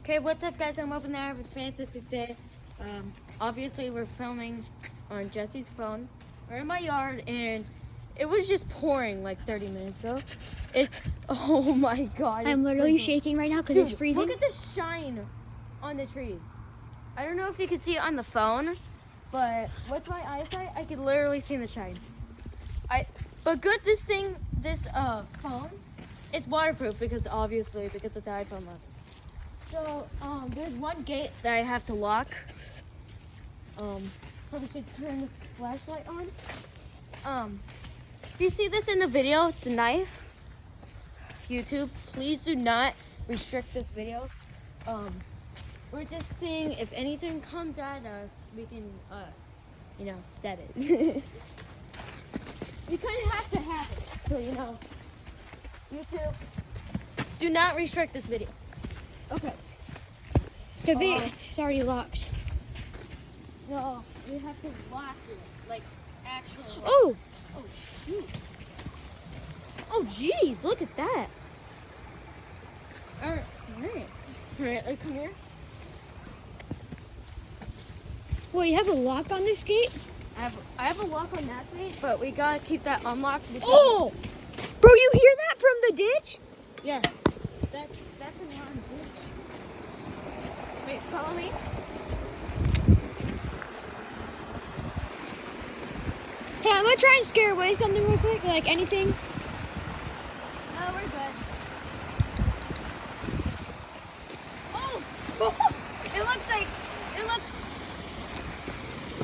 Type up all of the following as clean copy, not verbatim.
Okay, what's up, guys? I'm up in there with Francis today. Obviously, we're filming on Jesse's phone. We're in my yard, and it was just pouring like 30 minutes ago. Oh my god. I'm literally shaking right now because it's freezing. Look at the shine on the trees. I don't know if you can see it on the phone, but with my eyesight, I can literally see the shine. But good, this phone, it's waterproof because it's an iPhone lock. So, there's one gate that I have to lock. Probably should turn the flashlight on. If you see this in the video, it's a knife. YouTube, please do not restrict this video. We're just seeing if anything comes at us, we can, stab it. You kind of have to have it, so YouTube, do not restrict this video. Okay. It's already locked. No, we have to lock it, like actually. Oh! Oh shoot! Oh jeez, look at that. All right, like come here. Well, you have a lock on this gate? I have a lock on that gate, but we gotta keep that unlocked. Oh! Bro, you hear that from the ditch? Yeah, that's a non-ditch. Wait, follow me. Hey, I'm gonna try and scare away something real quick, like anything. No, we're good. Oh! It looks.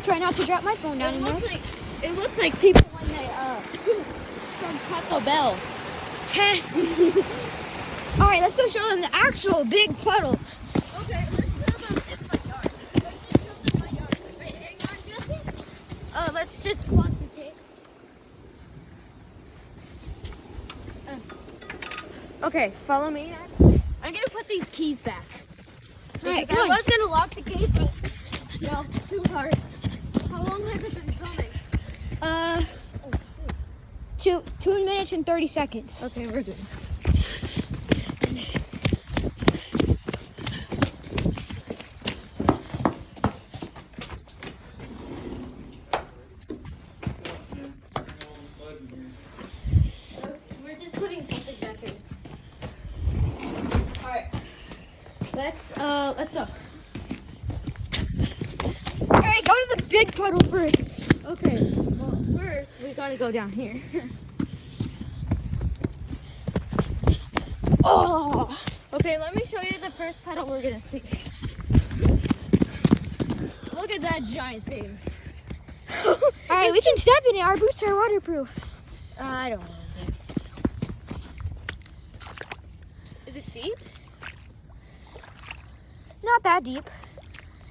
Try not to drop my phone down in there. It looks like people when they from Taco Bell. All right, let's go show them the actual big puddles. Okay, let's show them in my yard. Let's just show them my yard. Wait, hang on, Jesse. Let's just close the gate. Okay, follow me. I'm gonna put these keys back. Alright, I was gonna lock the gate, but no, too hard. How long has it been filming? 2 minutes and 30 seconds. Okay, we're good. We're just putting something back in. Alright. Let's go. All right, go to the big puddle first. Okay, well, first we gotta go down here. Oh! Okay, let me show you the first puddle we're gonna see. Look at that giant thing. All right, we can step in it. Our boots are waterproof. I don't know. Is it deep? Not that deep.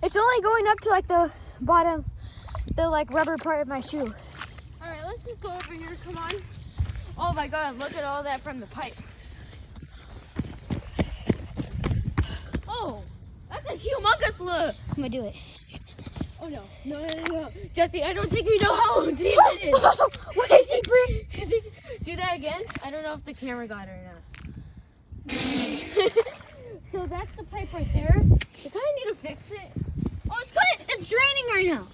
It's only going up to like the bottom, the like rubber part of my shoe. All right, let's just go over here. Come on. Oh my God! Look at all that from the pipe. Oh, that's a humongous look. I'm gonna do it. Oh no, Jesse, I don't think we know how deep it is. Way deeper. Do that again. I don't know if the camera got it or not. So that's the pipe right there. You kind of need to fix it. Oh, it's draining right now.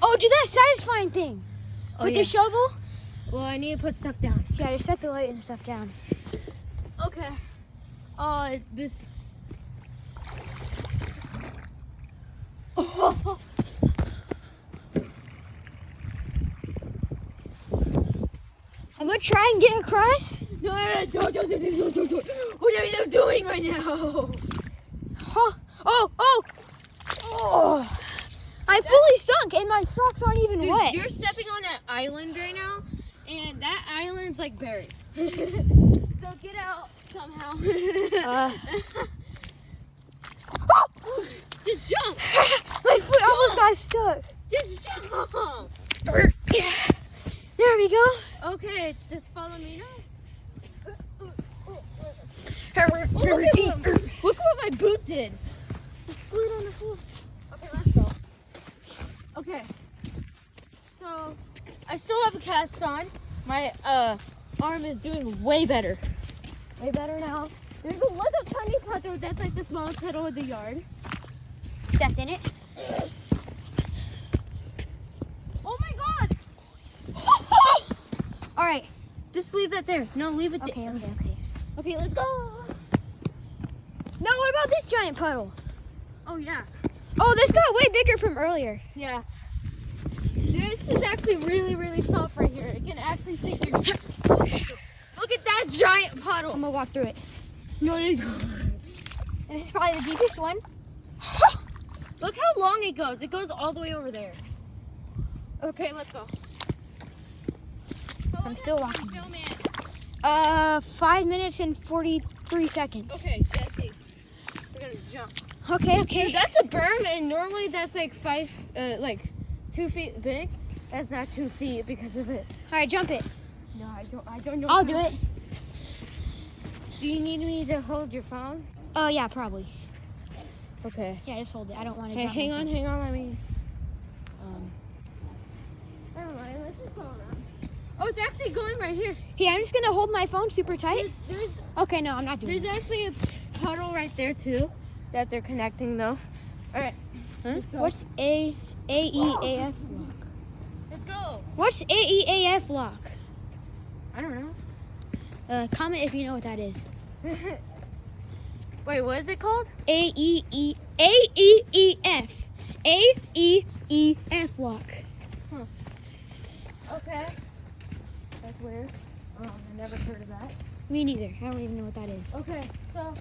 Oh, do that satisfying thing with the shovel. Well, I need to put stuff down. Yeah, just set the light and stuff down. Okay. This. Oh. I'm gonna try and get across. No, don't. What are you doing right now? Oh! I fully sunk and my socks aren't even Dude, wet. you're stepping on that island right now, and that island's like buried. So get out somehow. Just jump. My foot almost got stuck. Just jump. There we go. Okay, just follow me now. Look what my boot did. It slid on the floor. Okay, let's go. Okay. So, I still have a cast on. My arm is doing way better. Way better now. There's a little tiny puddle that's like the smallest puddle in the yard. Stepped in it. Oh my god! All right. Just leave that there. No, leave it Okay, there. okay. Okay, let's go. No, what about this giant puddle? Oh yeah. Oh, this got way bigger from earlier. Yeah. This is actually really, really soft right here. It can actually sink your. Look at that giant puddle. I'm gonna walk through it. No, And this is probably the deepest one. look how long it goes. It goes all the way over there. Okay, let's go. How long I'm still have you walking. been filming? 5 minutes and 43 seconds. Okay, Jesse. We're gonna jump. Okay, okay. Dude, that's a berm, and normally that's like 2 feet big. That's not 2 feet because of it. All right, jump it. No, I don't know. I'll do it. Do you need me to hold your phone? Oh, yeah, probably. Okay. Yeah, just hold it. I don't want to Hey, jump. hang on. Let me. Never mind. Let's just go around. Oh, it's actually going right here. Hey, I'm just gonna hold my phone super tight. There's Okay, no, I'm not doing There's it. actually a puddle right there too, that they're connecting though. All right. Huh? What's AEAF lock? Let's go. What's AEAF lock? I don't know. Comment if you know what that is. Wait, what is it called? AEEF. AEEF lock. Okay. That's weird. I never heard of that. Me neither. I don't even know what that is. Okay, so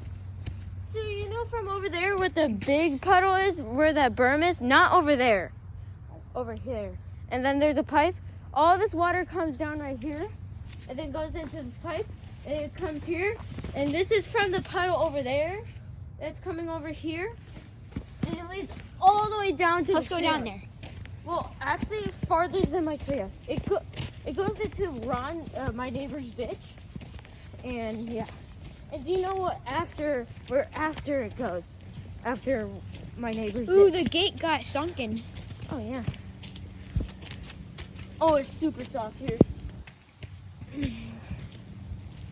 you know from over there where the big puddle is, where that berm is? Not over there. Over here. And then there's a pipe. All this water comes down right here, and then goes into this pipe, and it comes here. And this is from the puddle over there. It's coming over here, and it leads all the way down to Let's the go down treehouse. there. Well, actually, farther than my treehouse. It goes into Ron, my neighbor's ditch, and yeah. And do you know what after it goes? After my neighbor's Ooh, ditch. the gate got sunken. Oh yeah. Oh, it's super soft here.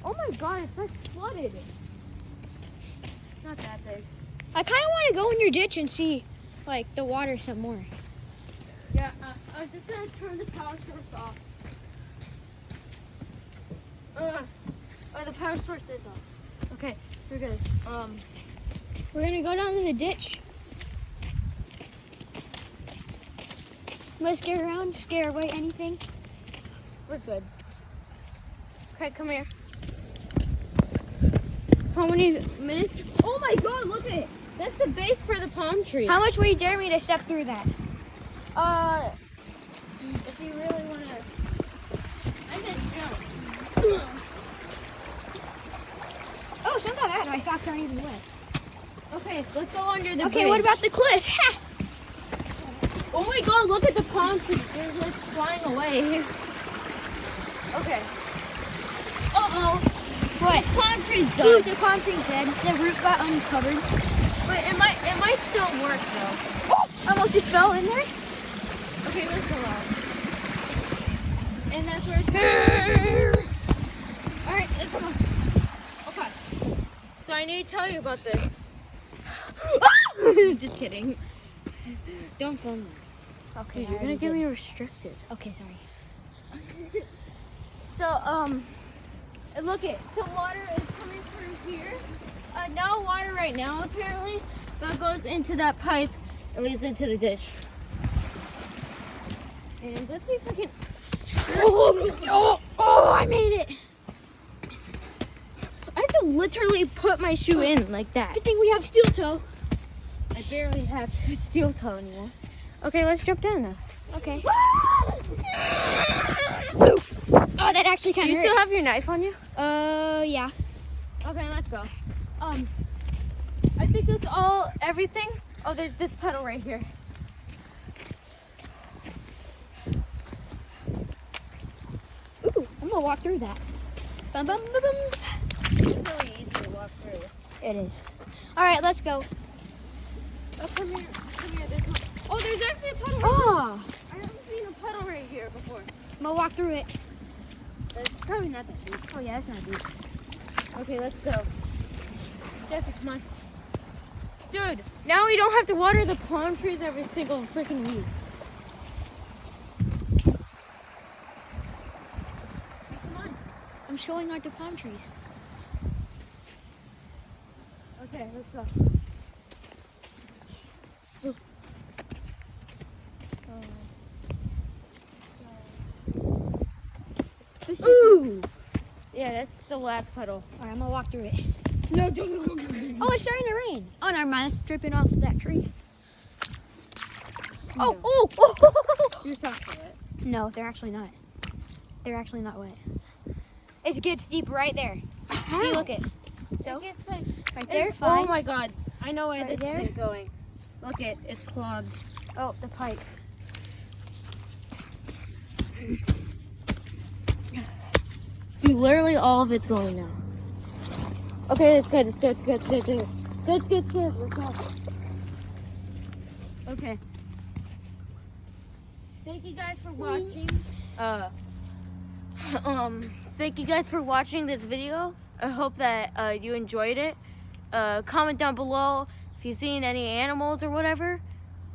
Oh my god, it's like flooded. Not that big. I kind of want to go in your ditch and see, like, the water some more. Yeah, I was just gonna turn the power source off. Oh, the power source is off. Okay, so we're good. We're gonna go down in the ditch. Let's scare around, scare away anything. We're good. Okay, come here. How many minutes? Oh my god, look at it. That's the base for the palm tree. How much will you dare me to step through that? If you really want to. I'm gonna snow. Oh, it's not that bad. My socks aren't even wet. Okay, let's go under the Okay, bridge. what about the cliff? Ha! Oh my god, look at the palm trees. They're like flying away. Okay. Uh-oh. What? Palm tree's Dude, done. the palm tree's dead. The root got uncovered. But it might still work though. Oh, almost just fell in there. Okay, let's go out. And that's where it's Alright, let's go. Okay. So I need to tell you about this. Just kidding. Don't film me. Okay, Dude, you're gonna get me restricted. Okay, sorry. So, look it. So water is coming through here. No water right now, apparently. But it goes into that pipe and leads into the ditch. And let's see if I can... Oh, I made it. I have to literally put my shoe in like that. Good thing we have steel toe. I barely have steel toe anymore. Okay, let's jump down now. Okay. Oh, that actually Do kind you of still hurt. have your knife on you? Yeah. Okay, let's go. I think that's everything. Oh, there's this puddle right here. Ooh, I'm gonna walk through that. Bum, bum, bum, bum. It's really easy to walk through. It is. All right, let's go. Oh, come here. There's one. Oh, there's actually a puddle. Oh, I haven't seen a puddle right here before. I'm gonna walk through it. It's probably not that deep. Oh yeah, it's not deep. Okay, let's go. Jesse, come on. Dude, now we don't have to water the palm trees every single freaking week. Come on. I'm showing out the palm trees. Okay, let's go. Ooh! Yeah, that's the last puddle. Alright, I'm gonna walk through it. No, don't go. Oh, it's starting to rain. Oh, never mind. It's dripping off that tree. Oh, No. oh! Your socks are wet. No, they're actually not. They're actually not wet. It gets deep right there. See, look it. So, It gets like, right there. oh Fine. my god. I know where Right this there. isn't going. Look it, it's clogged. Oh, the pipe. Dude, literally all of it's going now. Okay, it's good. It's good. It's good. It's good. It's good. It's good. It's good. It's good. Let's go. Okay. Thank you guys for watching. Thank you guys for watching this video. I hope that you enjoyed it. Comment down below if you've seen any animals or whatever.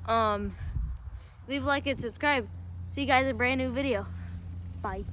Leave a like and subscribe. See you guys in a brand new video. Bye.